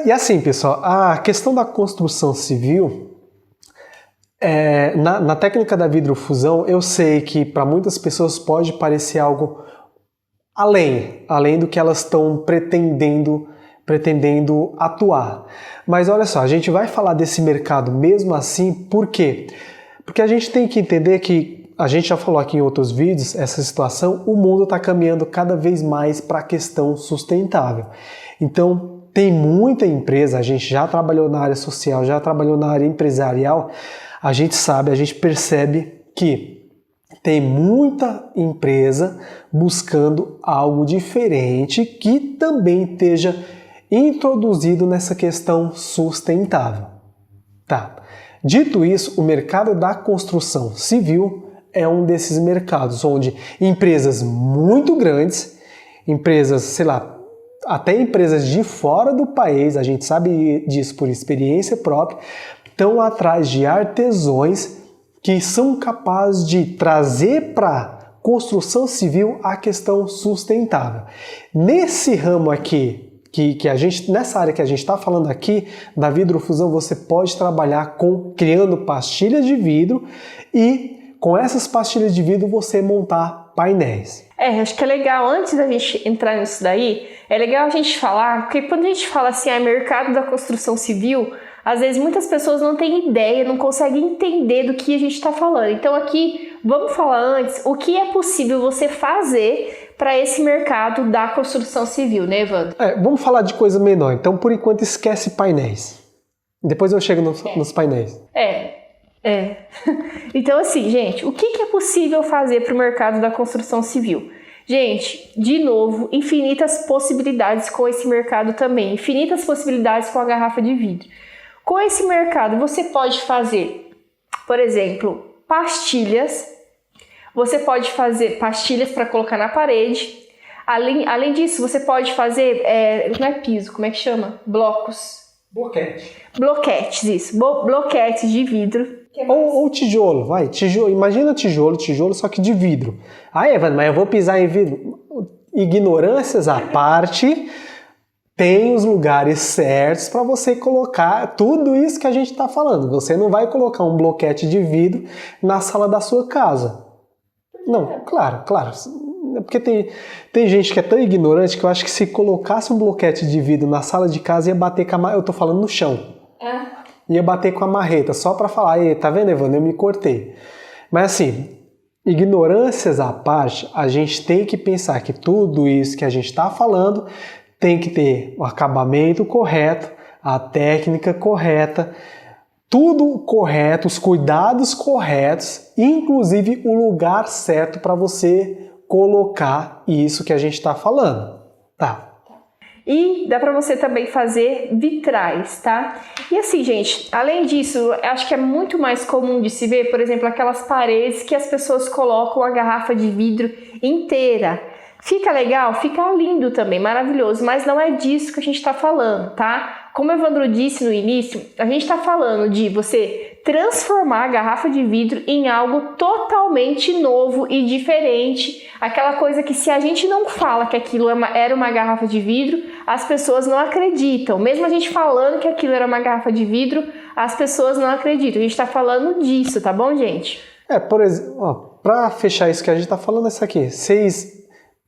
E assim, pessoal, a questão da construção civil, na técnica da vidrofusão, eu sei que para muitas pessoas pode parecer algo além do que elas estão pretendendo atuar. Mas olha só, a gente vai falar desse mercado mesmo assim, por quê? Porque a gente tem que entender que, a gente já falou aqui em outros vídeos, essa situação, o mundo está caminhando cada vez mais para a questão sustentável. Então, tem muita empresa, a gente já trabalhou na área social, já trabalhou na área empresarial, a gente sabe, a gente percebe que tem muita empresa buscando algo diferente que também esteja introduzido nessa questão sustentável. Tá. Dito isso, o mercado da construção civil é um desses mercados onde empresas muito grandes, empresas, sei lá, até empresas de fora do país, a gente sabe disso por experiência própria, estão atrás de artesãos que são capazes de trazer para construção civil a questão sustentável. Nesse ramo aqui, nessa área que a gente está falando aqui, da vidrofusão, você pode trabalhar criando pastilhas de vidro e com essas pastilhas de vidro você montar painéis. Acho que é legal, antes da gente entrar nisso daí, é legal a gente falar, porque quando a gente fala assim, mercado da construção civil, às vezes muitas pessoas não têm ideia, não conseguem entender do que a gente está falando. Então aqui, vamos falar antes o que é possível você fazer para esse mercado da construção civil, né, Evandro? Vamos falar de coisa menor. Então, por enquanto, esquece painéis. Depois eu chego nos painéis. Então, assim, gente, o que é possível fazer para o mercado da construção civil? Gente, de novo, infinitas possibilidades com esse mercado também. Infinitas possibilidades com a garrafa de vidro. Com esse mercado, você pode fazer, por exemplo, pastilhas. Você pode fazer pastilhas para colocar na parede. Além disso, você pode fazer, não é piso, como é que chama? Blocos. Bloquetes, isso. Bloquetes de vidro. Ou tijolo, vai. Imagina tijolo, só que de vidro. Evandro, mas eu vou pisar em vidro. Ignorâncias à parte, tem os lugares certos para você colocar tudo isso que a gente está falando. Você não vai colocar um bloquete de vidro na sala da sua casa. Não, claro. Porque tem gente que é tão ignorante que eu acho que se colocasse um bloquete de vidro na sala de casa ia bater com a marreta. Eu tô falando no chão. Ia bater com a marreta, só para falar, tá vendo, Evandro? Eu me cortei. Mas assim, ignorâncias à parte, a gente tem que pensar que tudo isso que a gente está falando tem que ter o acabamento correto, a técnica correta, tudo correto, os cuidados corretos, inclusive o lugar certo para você colocar isso que a gente está falando. Tá. E dá para você também fazer vitrais, tá? E assim, gente, além disso, acho que é muito mais comum de se ver, por exemplo, aquelas paredes que as pessoas colocam a garrafa de vidro inteira. Fica legal? Fica lindo também, maravilhoso, mas não é disso que a gente está falando, tá? Como o Evandro disse no início, a gente está falando de você transformar a garrafa de vidro em algo totalmente novo e diferente. Aquela coisa que se a gente não fala que aquilo era uma garrafa de vidro, as pessoas não acreditam. Mesmo a gente falando que aquilo era uma garrafa de vidro, as pessoas não acreditam. A gente está falando disso, tá bom, gente? Por exemplo, para fechar isso que a gente está falando, isso aqui,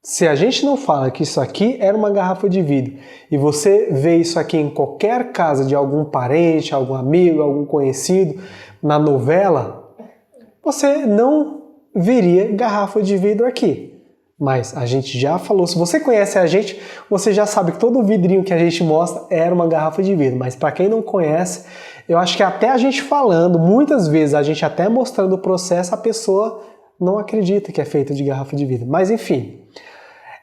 se a gente não fala que isso aqui era uma garrafa de vidro e você vê isso aqui em qualquer casa de algum parente, algum amigo, algum conhecido, na novela, você não veria garrafa de vidro aqui. Mas a gente já falou, se você conhece a gente, você já sabe que todo vidrinho que a gente mostra era uma garrafa de vidro. Mas para quem não conhece, eu acho que até a gente falando, muitas vezes a gente até mostrando o processo, a pessoa não acredita que é feito de garrafa de vidro. Mas enfim,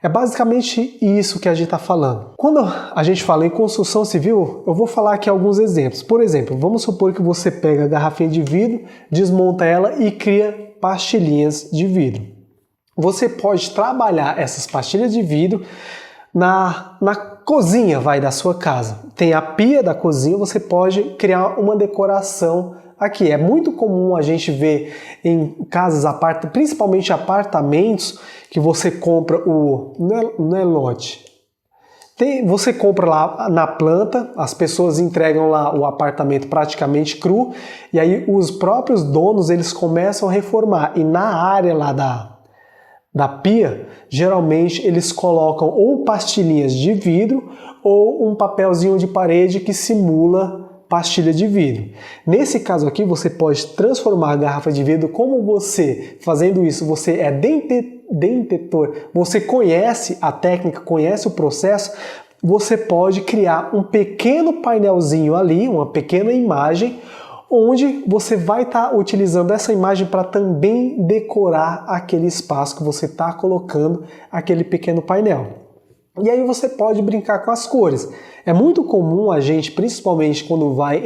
é basicamente isso que a gente está falando. Quando a gente fala em construção civil, eu vou falar aqui alguns exemplos. Por exemplo, vamos supor que você pega a garrafinha de vidro, desmonta ela e cria pastilhinhas de vidro. Você pode trabalhar essas pastilhas de vidro na cozinha, da sua casa. Tem a pia da cozinha, você pode criar uma decoração aqui. É muito comum a gente ver em casas, principalmente apartamentos, que você compra não é lote. Você compra lá na planta, as pessoas entregam lá o apartamento praticamente cru, e aí os próprios donos eles começam a reformar. E na área lá da pia, geralmente eles colocam ou pastilhinhas de vidro ou um papelzinho de parede que simula pastilha de vidro. Nesse caso aqui, você pode transformar a garrafa de vidro, como você, fazendo isso, você é detentor, você conhece a técnica, conhece o processo, você pode criar um pequeno painelzinho ali, uma pequena imagem, onde você vai estar utilizando essa imagem para também decorar aquele espaço que você está colocando aquele pequeno painel. E aí você pode brincar com as cores. É muito comum a gente, principalmente quando vai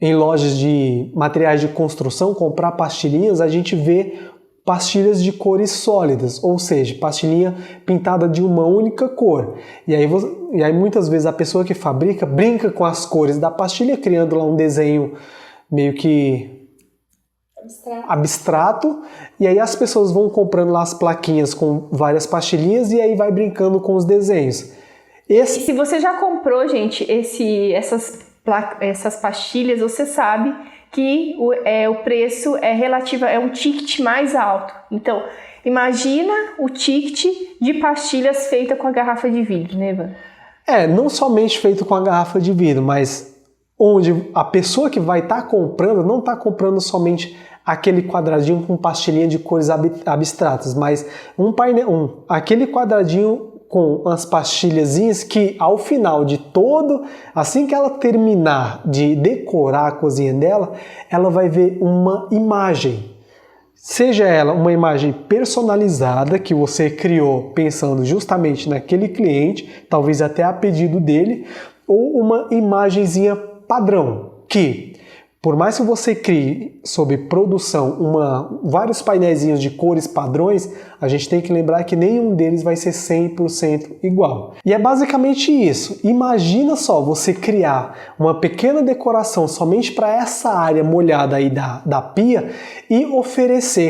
em lojas de materiais de construção, comprar pastilhinhas, a gente vê pastilhas de cores sólidas, ou seja, pastilhinha pintada de uma única cor. E aí muitas vezes a pessoa que fabrica brinca com as cores da pastilha, criando lá um desenho meio que abstrato, e aí as pessoas vão comprando lá as plaquinhas com várias pastilhinhas e aí vai brincando com os desenhos. E se você já comprou, gente, essas pastilhas, você sabe que o preço é um ticket mais alto. Então, imagina o ticket de pastilhas feita com a garrafa de vidro, né, Ivan? Não somente feito com a garrafa de vidro, mas onde a pessoa que vai estar comprando não está comprando somente aquele quadradinho com pastilhinha de cores abstratas, mas aquele quadradinho com as pastilhazinhas que ao final de assim que ela terminar de decorar a cozinha dela, ela vai ver uma imagem. Seja ela uma imagem personalizada que você criou pensando justamente naquele cliente, talvez até a pedido dele, ou uma imagenzinha padrão que, por mais que você crie sob produção vários painéis de cores padrões, a gente tem que lembrar que nenhum deles vai ser 100% igual. E é basicamente isso. Imagina só você criar uma pequena decoração somente para essa área molhada aí da pia e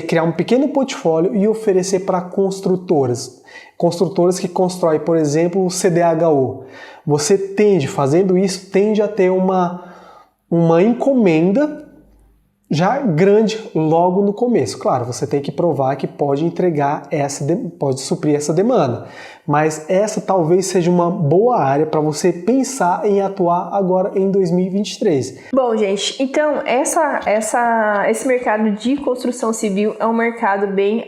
criar um pequeno portfólio e oferecer para construtoras. Construtoras que constroem, por exemplo, o CDHU. Você fazendo isso, tende a ter uma encomenda já grande logo no começo. Claro, você tem que provar que pode pode suprir essa demanda, mas essa talvez seja uma boa área para você pensar em atuar agora em 2023. Bom, gente, então esse mercado de construção civil é um mercado bem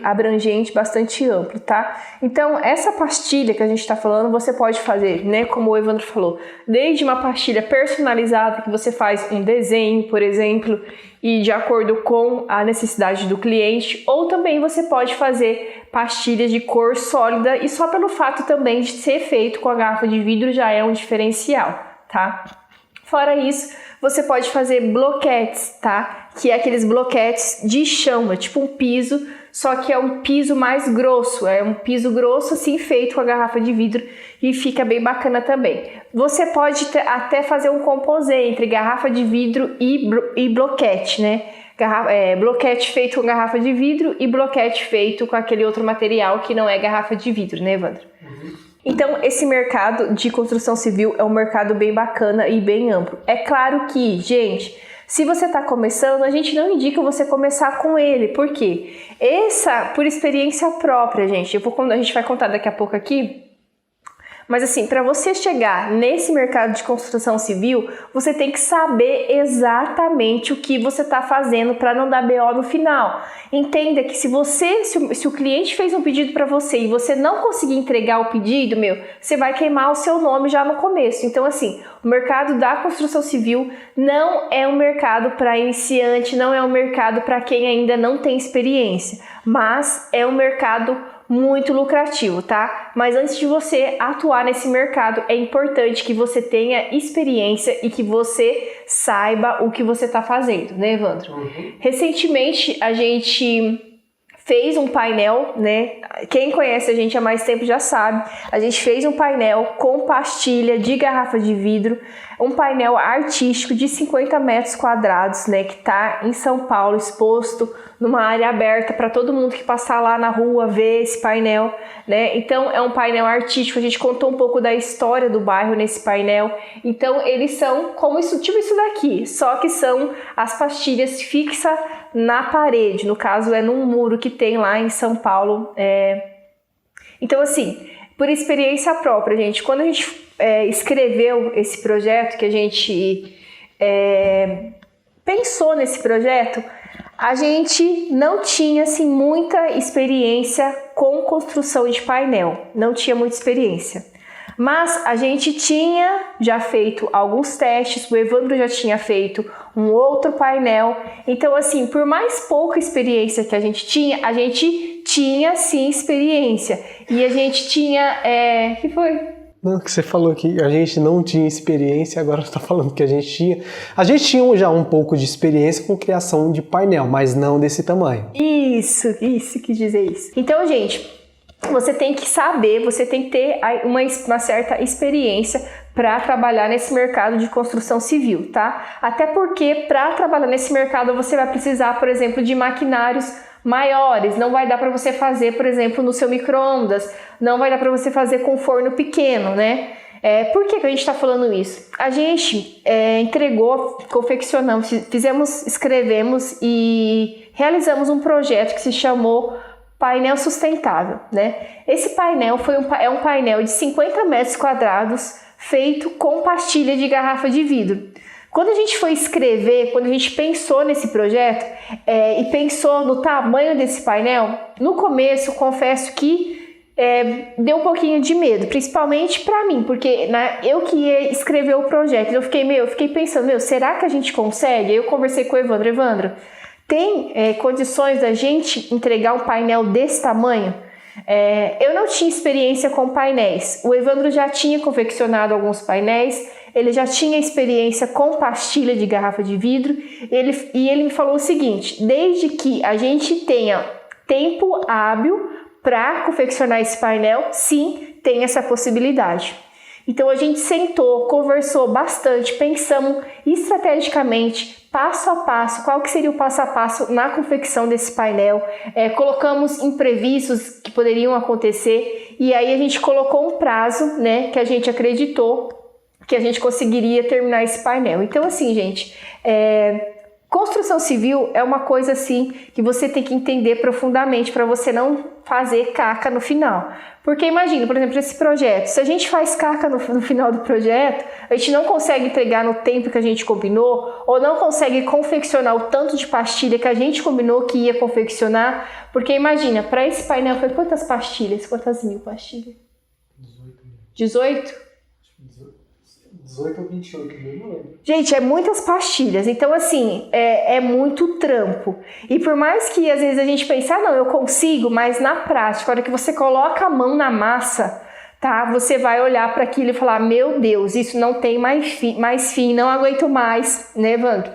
abrangente, bastante amplo, tá? Então, essa pastilha que a gente está falando, você pode fazer, né, como o Evandro falou, desde uma pastilha personalizada que você faz um desenho, por exemplo, e de acordo com a necessidade do cliente, ou também você pode fazer pastilhas de cor sólida e só pelo fato também de ser feito com a garrafa de vidro já é um diferencial, tá? Fora isso, você pode fazer bloquetes, tá? Que é aqueles bloquetes de chão, é tipo um piso, só que é um piso mais grosso, é um piso grosso assim feito com a garrafa de vidro e fica bem bacana também. Você pode até fazer um composê entre garrafa de vidro e bloquete, né? Bloquete feito com garrafa de vidro e bloquete feito com aquele outro material que não é garrafa de vidro, né, Evandro? Então, esse mercado de construção civil é um mercado bem bacana e bem amplo. É claro que, gente, se você está começando, a gente não indica você começar com ele. Por quê? Por experiência própria, gente. A gente vai contar daqui a pouco aqui. Mas assim, para você chegar nesse mercado de construção civil, você tem que saber exatamente o que você está fazendo para não dar BO no final. Entenda que se o cliente fez um pedido para você e você não conseguir entregar o pedido, você vai queimar o seu nome já no começo. Então assim, o mercado da construção civil não é um mercado para iniciante, não é um mercado para quem ainda não tem experiência, mas é um mercado muito lucrativo, tá? Mas antes de você atuar nesse mercado, é importante que você tenha experiência e que você saiba o que você está fazendo, né, Evandro? Recentemente, a gente fez um painel, né? Quem conhece a gente há mais tempo já sabe. A gente fez um painel com pastilha de garrafa de vidro, um painel artístico de 50 metros quadrados, né? Que está em São Paulo, exposto numa área aberta para todo mundo que passar lá na rua ver esse painel, né? Então é um painel artístico. A gente contou um pouco da história do bairro nesse painel. Então eles são como isso, tipo isso daqui, só que são as pastilhas fixas na parede. No caso é num muro que tem lá em São Paulo. Então assim, por experiência própria, gente, quando a gente escreveu esse projeto, que a gente pensou nesse projeto, a gente não tinha assim muita experiência com construção de painel, não tinha muita experiência. Mas a gente tinha já feito alguns testes, o Evandro já tinha feito um outro painel. Então assim, por mais pouca experiência que a gente tinha sim experiência. E a gente tinha... que foi? Não, que você falou que a gente não tinha experiência, agora você está falando que a gente tinha. A gente tinha já um pouco de experiência com criação de painel, mas não desse tamanho. Isso, quis dizer isso. Então, gente, você tem que saber, você tem que ter uma certa experiência para trabalhar nesse mercado de construção civil, tá? Até porque para trabalhar nesse mercado você vai precisar, por exemplo, de maquinários maiores. Não vai dar para você fazer, por exemplo, no seu micro-ondas, não vai dar para você fazer com forno pequeno, né? Por que a gente está falando isso? A gente entregou, confeccionamos, escrevemos e realizamos um projeto que se chamou Painel Sustentável, né? Esse painel é um painel de 50 metros quadrados feito com pastilha de garrafa de vidro. Quando a gente foi escrever, quando a gente pensou nesse projeto e pensou no tamanho desse painel, no começo, confesso que deu um pouquinho de medo, principalmente para mim, porque eu que ia escrever o projeto, eu fiquei pensando, será que a gente consegue? Aí eu conversei com o Evandro, tem condições da gente entregar um painel desse tamanho? Eu não tinha experiência com painéis, o Evandro já tinha confeccionado alguns painéis, ele já tinha experiência com pastilha de garrafa de vidro, e ele me falou o seguinte: desde que a gente tenha tempo hábil para confeccionar esse painel, sim, tem essa possibilidade. Então a gente sentou, conversou bastante, pensamos estrategicamente, passo a passo, qual que seria o passo a passo na confecção desse painel, colocamos imprevistos que poderiam acontecer, e aí a gente colocou um prazo, né, que a gente acreditou que a gente conseguiria terminar esse painel. Então assim, gente, construção civil é uma coisa assim que você tem que entender profundamente para você não fazer caca no final. Porque imagina, por exemplo, esse projeto, se a gente faz caca no final do projeto, a gente não consegue entregar no tempo que a gente combinou, ou não consegue confeccionar o tanto de pastilha que a gente combinou que ia confeccionar, porque imagina, para esse painel foi quantas pastilhas? Quantas mil pastilhas? 18? 18 ou 28, não lembro. Gente, é muitas pastilhas, então assim, é muito trampo. E por mais que às vezes a gente pense, não, eu consigo, mas na prática, a hora que você coloca a mão na massa, tá? Você vai olhar para aquilo e falar, meu Deus, isso não tem mais fim, não aguento mais, né, Evandro?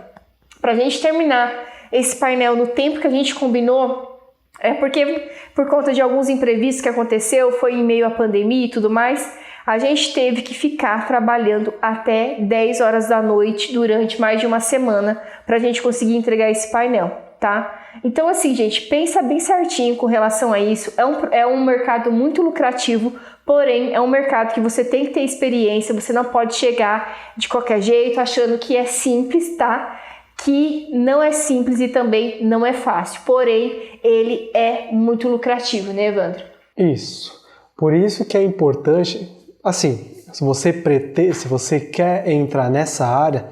Pra gente terminar esse painel no tempo que a gente combinou, porque por conta de alguns imprevistos que aconteceu, foi em meio à pandemia e tudo mais, a gente teve que ficar trabalhando até 10 horas da noite durante mais de uma semana para a gente conseguir entregar esse painel, tá? Então assim, gente, pensa bem certinho com relação a isso. É um mercado muito lucrativo, porém é um mercado que você tem que ter experiência, você não pode chegar de qualquer jeito achando que é simples, tá? Que não é simples e também não é fácil, porém ele é muito lucrativo, né, Evandro? Isso. Por isso que é importante... Assim, se você quer entrar nessa área,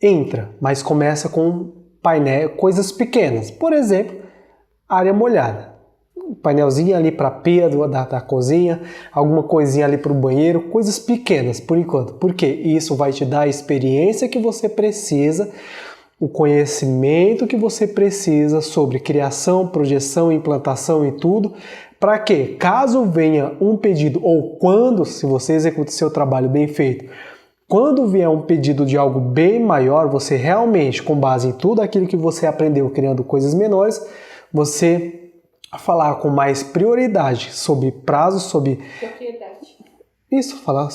entra, mas começa com painel, coisas pequenas. Por exemplo, área molhada. Um painelzinho ali para a pia da cozinha, alguma coisinha ali para o banheiro, coisas pequenas por enquanto. Porque isso vai te dar a experiência que você precisa, o conhecimento que você precisa sobre criação, projeção, implantação e tudo, para que, caso venha um pedido, ou quando, se você executa seu trabalho bem feito, quando vier um pedido de algo bem maior, você realmente, com base em tudo aquilo que você aprendeu criando coisas menores, você falar com mais prioridade sobre prazos, sobre... Propriedade. Isso, falar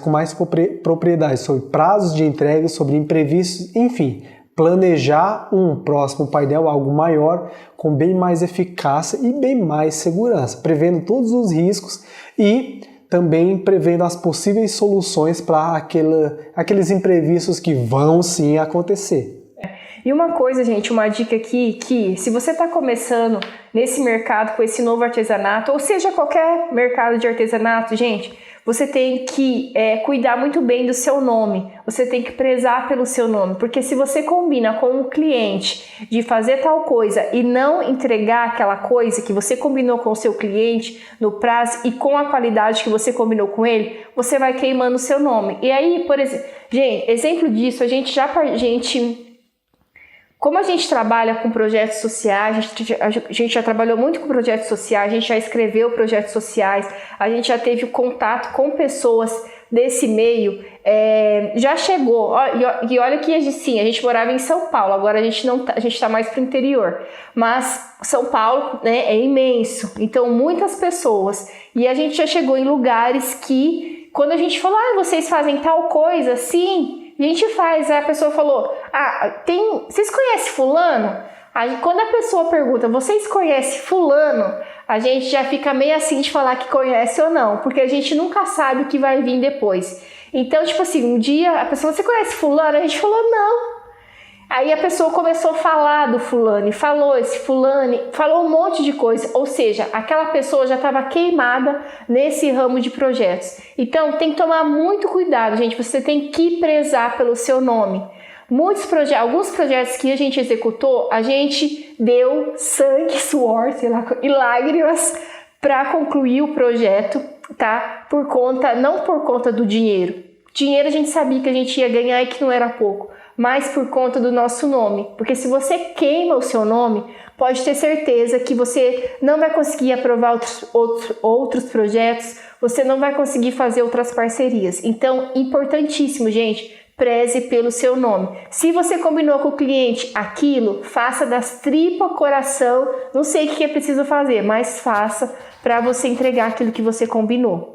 com mais propriedade sobre prazos de entrega, sobre imprevistos, enfim, planejar um próximo painel, algo maior, com bem mais eficácia e bem mais segurança, prevendo todos os riscos e também prevendo as possíveis soluções para aqueles imprevistos que vão sim acontecer. E uma coisa, gente, uma dica aqui, que se você está começando nesse mercado com esse novo artesanato, ou seja, qualquer mercado de artesanato, gente, você tem que cuidar muito bem do seu nome, você tem que prezar pelo seu nome, porque se você combina com um cliente de fazer tal coisa e não entregar aquela coisa que você combinou com o seu cliente no prazo e com a qualidade que você combinou com ele, você vai queimando o seu nome. E aí, por exemplo, gente, exemplo disso, como a gente trabalha com projetos sociais, a gente já trabalhou muito com projetos sociais, a gente já escreveu projetos sociais, a gente já teve contato com pessoas desse meio, já chegou, e olha que assim, a gente morava em São Paulo, agora a gente está mais para o interior, mas São Paulo, né, é imenso, então muitas pessoas, e a gente já chegou em lugares que, quando a gente falou, vocês fazem tal coisa, sim, a gente faz, a pessoa falou, vocês conhecem fulano? Aí, quando a pessoa pergunta, vocês conhecem fulano? A gente já fica meio assim de falar que conhece ou não, porque a gente nunca sabe o que vai vir depois. Então, tipo assim, um dia a pessoa, você conhece fulano? A gente falou, não. Aí a pessoa começou a falar do fulano e falou esse fulano, falou um monte de coisa, ou seja, aquela pessoa já estava queimada nesse ramo de projetos. Então tem que tomar muito cuidado, gente, você tem que prezar pelo seu nome. Alguns projetos que a gente executou, a gente deu sangue, suor, sei lá, e lágrimas para concluir o projeto, tá? Não por conta do dinheiro. Dinheiro a gente sabia que a gente ia ganhar e que não era pouco, mas por conta do nosso nome. Porque se você queima o seu nome, pode ter certeza que você não vai conseguir aprovar outros projetos, você não vai conseguir fazer outras parcerias. Então, importantíssimo, gente, preze pelo seu nome. Se você combinou com o cliente aquilo, faça das tripas coração, não sei o que é preciso fazer, mas faça para você entregar aquilo que você combinou.